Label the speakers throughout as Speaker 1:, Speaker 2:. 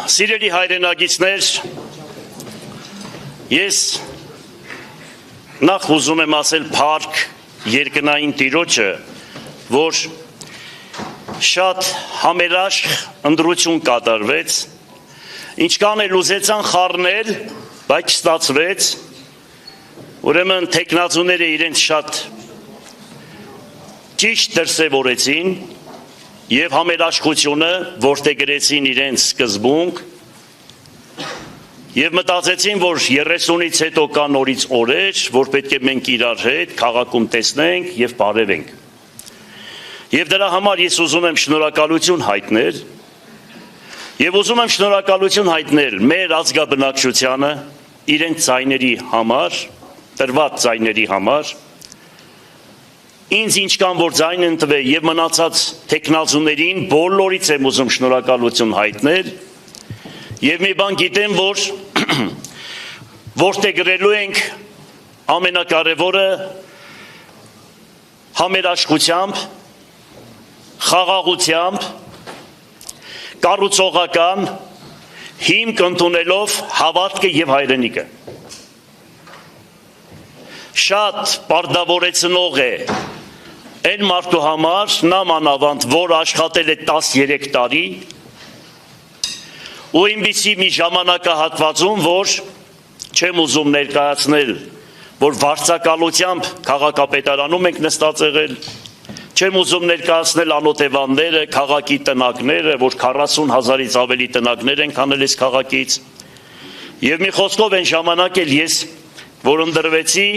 Speaker 1: Սիրելի հայրենագիցներ, ես նախ ուզում եմ ասել փառք երկնային Տիրոջը, որ շատ համերաշխ ընտրություն կատարվեց, ինչքան էլ ուզեցան խառնել, բայց չստացվեց, ուրեմն թեկնածուները իրենց շատ ճիշտ դրսևորեցին և համերաշխությունը որդեգրեցին իրենց սկզբունք և մտածեցին, որ 30-ից հետո կա նորից օրեր, որ պետք է մենք իրար հետ քաղաքում տեսնենք և բարևենք։ Եվ դրա համար ես ուզում եմ շնորհակալություն հայտնել և ուզում եմ շնորհակալություն հայտնել մեր ազգաբնակչությանը իրենց ձայների համար, տրված ձայների համար, ինձ ինչքան որ ձայն են տվել և մնացած թեկնածուներին բոլորից եմ ուզում շնորհակալություն հայտնել և մի բան գիտեմ, որ որդեգրելու ենք ամենակարևորը համերաշխությամբ, խաղաղությամբ, կառուցողական հիմք ընդունելով հավատքը և հայրենիքը։ Շատ պարտավորեցնող է այն մարդու համար, նա մանավանդ, որ աշխատել է 13 տարի ու այնպիսի մի ժամանակահատվածում, որ չեմ ուզում ներկայացնել, որ վարձակալությամբ քաղաքապետարանում ենք նստած եղել, չեմ ուզում ներկայացնել անօթևանները, քաղաքի տնակները, որ 40,000-ից ավելի տնակներ են անել այս քաղաքից, և մի խոսքով այն ժամանակ էլ ես, որ ընտրվեցի,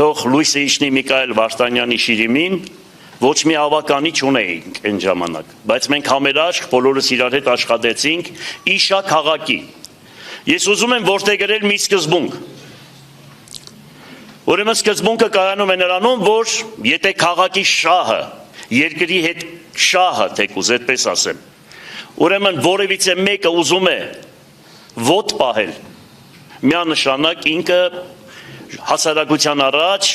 Speaker 1: թող լույսը իջնի Միքայել Վարդանյանի շիրիմին, ոչ մի ավականի չունեինք այն ժամանակ, բայց մենք համերաշխ բոլորս իրար հետ աշխատեցինք իշա քաղաքի։ Ես ուզում եմ որդեգրել մի սկզբունք։ Ուրեմն սկզբունքը կայանում է նրանում, որ եթե քաղաքի շահը, երկրի հետ շահը, թեկուզ այդպես ասեմ, ուրեմն որևիցե մեկը ուզում է ոտ պահել, միանշանակ ինքը հասարակության առաջ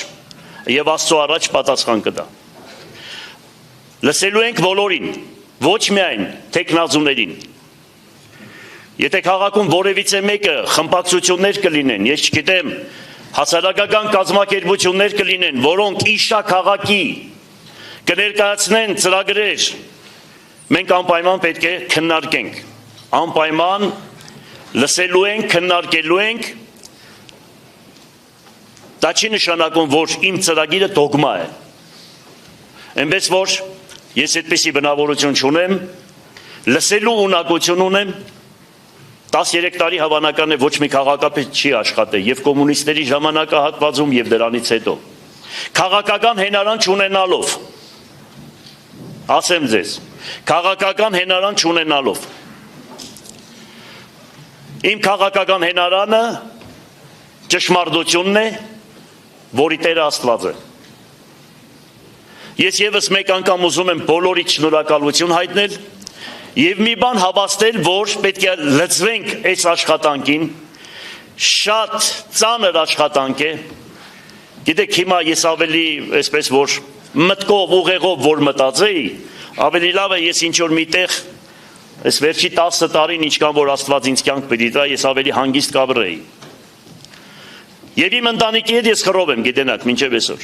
Speaker 1: և Աստծո առաջ պատասխան կտա։ Լսելու ենք բոլորին, ոչ միայն թեկնածուներին։ Եթե քաղաքում որևիցե մեկը խմբակցություններ կլինեն, ես չգիտեմ, հասարակական կազմակերպություններ կլինեն, որոնք իշա քաղաքի կներկայացնեն ծրագրեր, մենք անպայման պետք է քննարկենք, անպայման լսելու ենք, քննարկելու ենք, դա չի նշանակում, որ իմ ծրագիրը դոգմա է, այնպես որ ես այդպիսի բնավորություն չունեմ, լսելու ունակություն ունեմ, 13 տարի հավանական է ոչ մի քաղաքապետ չի աշխատել և կոմունիստների ժամանակահատվածում և դրանից հետո, քաղաքական հենարան չունենալով, ասեմ ձեզ, քաղաքական հենարան չունենալով, իմ քաղաքական հենարանը ճշմարտությունն է, որի Տերը Աստված է։ Ես ևս մեկ անգամ ուզում եմ բոլորիդ շնորհակալություն հայտնել և մի բան հավաստել, որ պետք է լծվենք այս աշխատանքին, շատ ծանր աշխատանք է, գիտեք հիմա ես ավելի, այսպես որ մտքով, ուղեղով, որ մտածեի, ավելի լավ է ես ինչ-որ միտեղ, այս վերջի 10 տարին ինչքան որ Աստված ինձ կյանք պիտի տա, ես ավելի հանգիստ կաբրեի։ Եվ իմ ընտանիքի հետ ես խռով եմ, գիտենաք, մինչև այսօր,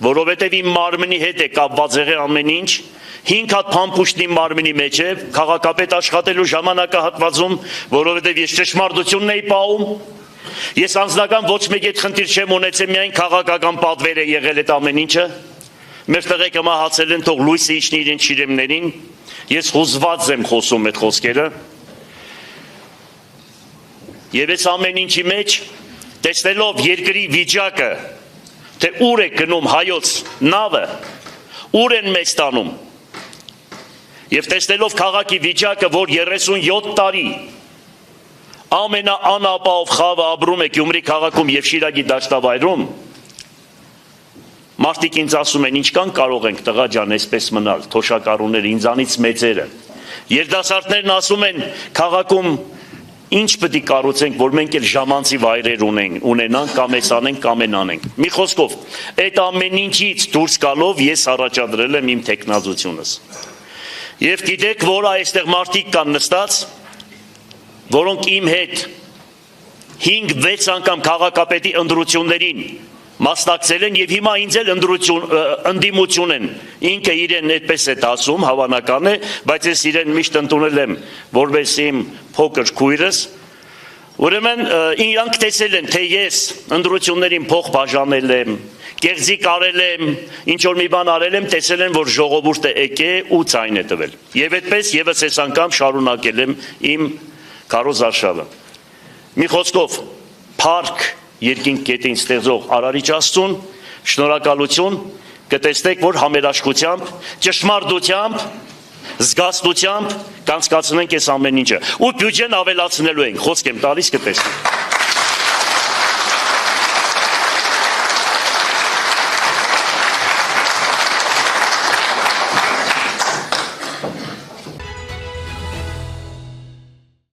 Speaker 1: որովհետև իմ մարմնի հետ է կապված եղել ամեն ինչ, 5 հատ փամփուշտ իմ մարմնի մեջ է, քաղաքապետ աշխատելու ժամանակահատվածում, որովհետև ես ճշմարտությունն էի պահում, ես անձնական ոչ մեկ այդ խնդիր չեմ ունեցել, միայն քաղաքական պատվեր է եղել այդ ամեն ինչը, մեր տղեկը մահացել են, թող լույսը իջնի իրենց շիրիմներին, ես հուզված եմ խոսում այդ խոսքերը, և այս ամեն ինչի մեջ տեսնելով երկրի վիճակը, թե ուր է գնում հայոց նավը, ուր են մեզ տանում, և տեսնելով քաղաքի վիճակը, որ 37 տարի ամենաանապահով խավը ապրում է Գյումրի քաղաքում և Շիրակի դաշտավայրում, մարդիկ ինձ ասում են, ինչքան կարող ենք տղա ջան այսպես մնալ, թոշակառուները, ինձանից մեծերը, երիտասարդներն ասում են քաղաքում ինչ պետք է կառուցենք, որ մենք էլ ժամանցի վայրեր ունենանք, կամ էս անենք, կամ են անենք։ Մի խոսքով, այդ ամեն ինչից դուրս գալով ես առաջադրել եմ իմ թեկնածությունս։ Եվ գիտեք, որ այստեղ մարդիկ կան նստած, որոնք 13 տարի, 14 տարի, 15 տարի, 16 տարի, 17 տարի, 18 տարի, 19 տարի, 20 տարի, 21 տարի, 22 տարի, 23 տարի, 24 տարի, 25 տարի, 26 տարի, 27 տարի, 28 տարի, 29 տարի, 30 տարի, 40 տարի, 50 տարի, 60 տարի, 70 տարի, 80 տարի, 90 տարի, 100 տարի, որոնք իմ հետ 5-6 անգամ քաղաքապետի ընտրություններին մասնակցել են եւ հիմա ինձ էլ ընդդիմություն են, ինքը իրեն այդպես է ասում, հավանական է, բայց ես իրեն միշտ ընդունել եմ որպես իմ փոքր քույրս, ուրեմն իրանք տեսել են, թե ես ընտրություններին փող բաժանել եմ, կեղծիկ արել եմ, ինչ որ մի բան արել եմ, տեսել են, որ ժողովուրդը եկե ու ցայն է տվել։ Եվ այդպես եւս այս անգամ շարունակել եմ իմ քարոզարշավը։ Մի խոսքով, փառք երկինք գետին ստեղծող Արարիչ Աստծուն, շնորհակալություն, կտեսնեք, որ համերաշխությամբ, ճշմարտությամբ, զգաստությամբ կանցկացնենք այս ամեն ինչը։ Ու բյուջեն ավելացնելու ենք, խոսք եմ տալիս, կտեսնենք։